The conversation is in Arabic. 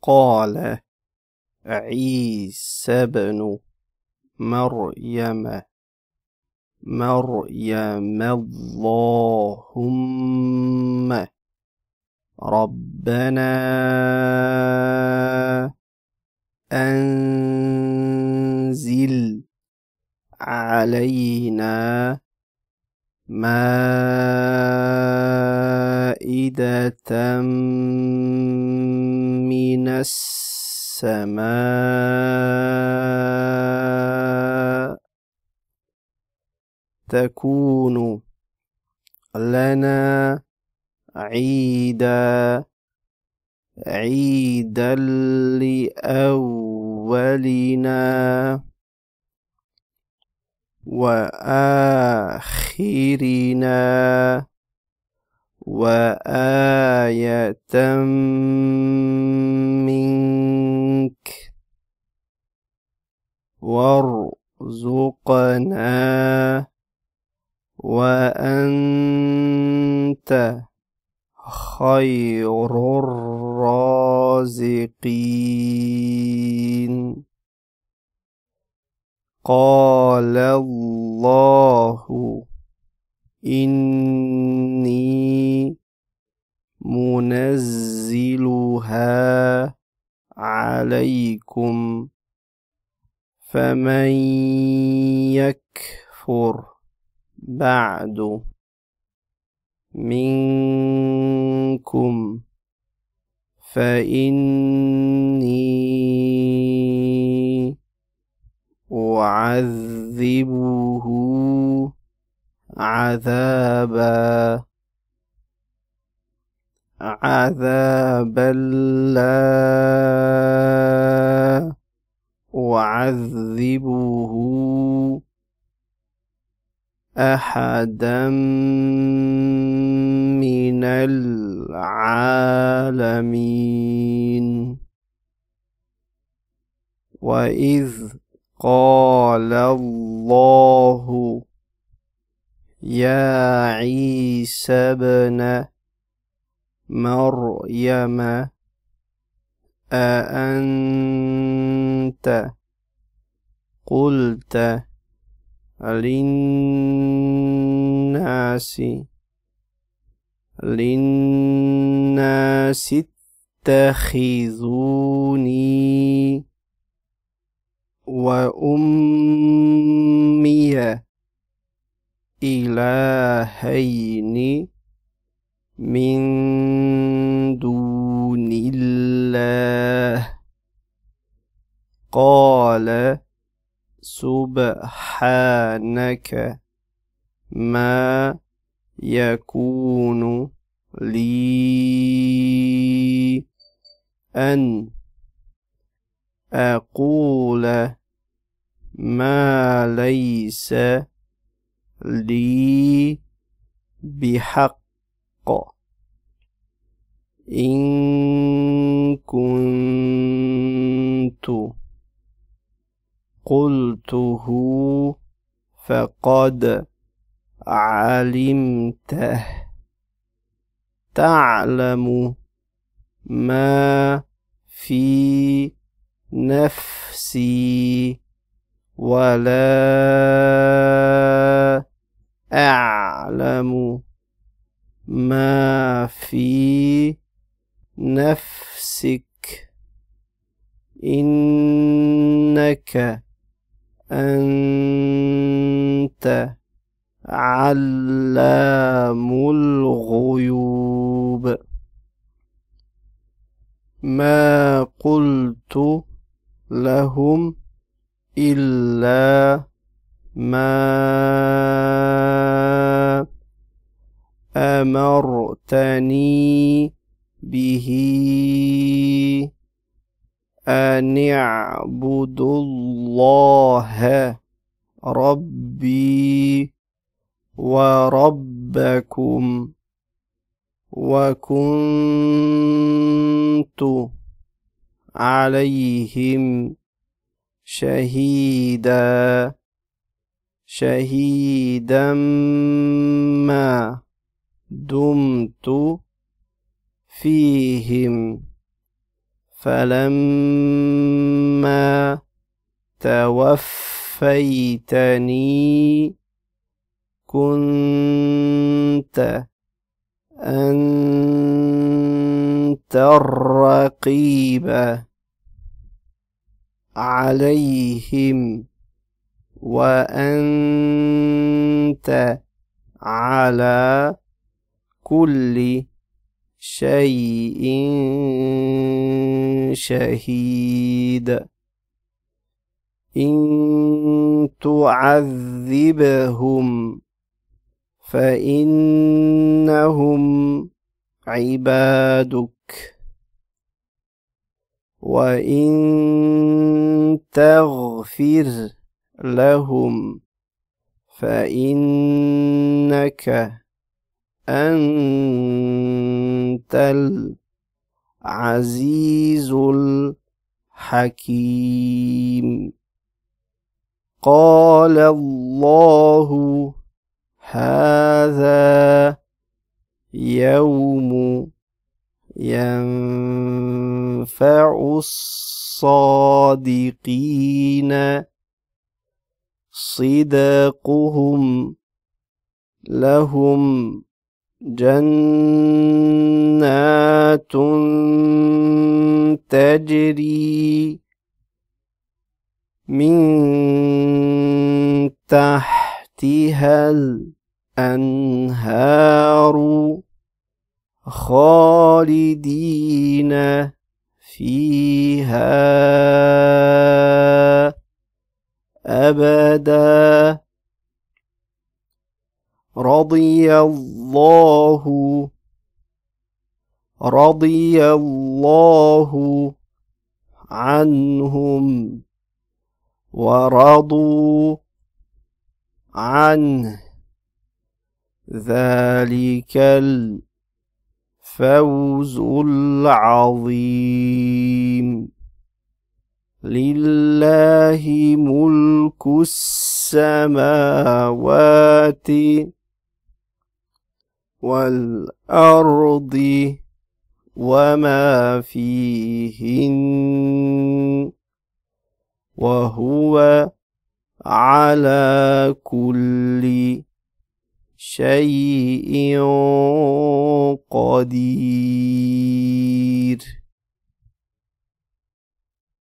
قال عيسى بن مريم اللهم ربنا أنزل علينا مائدة من السماء تكون لنا عيدا لأولنا وآخرنا وآية منك وارزقنا وأنت خير الرازقين. قال الله إني منزلها عليكم فمن يكفر بعد منكم فإني أعذبه عذابا لا أعذبه أحدا من العالمين. وإذ قال الله يا عيسى ابن مريم أأنت قلت للناس اتخذوني وأمي إلهين من دون الله قال سبحانك ما يكون لي أن أقول ما ليس لي بحق إن كنت قلته فقد علمته تعلم ما في نفسي ولا أعلم ما في نفسك إنك أنت علام الغيوب. ما قلت لهم إلا ما أمرتني به أن اعبدوا الله ربي وربكم وكنت عليهم شهيدا ما دمت فيهم فلما توفيتني كنت أنت الرقيب عليهم وأنت على كل شيء شهيد إن تعذبهم فإنهم عبادك وإن تغفر لهم فإنك أنت العزيز الحكيم قال الله هذا يوم ينفع الصادقين صدقهم لهم جنات تجري من تحتها الأنهار خالدين فيها أبدا رضي الله عنهم ورضوا عنه ذلك الفوز العظيم لله ملك السماوات والأرض وما فيهن وهو على كل شيء قدير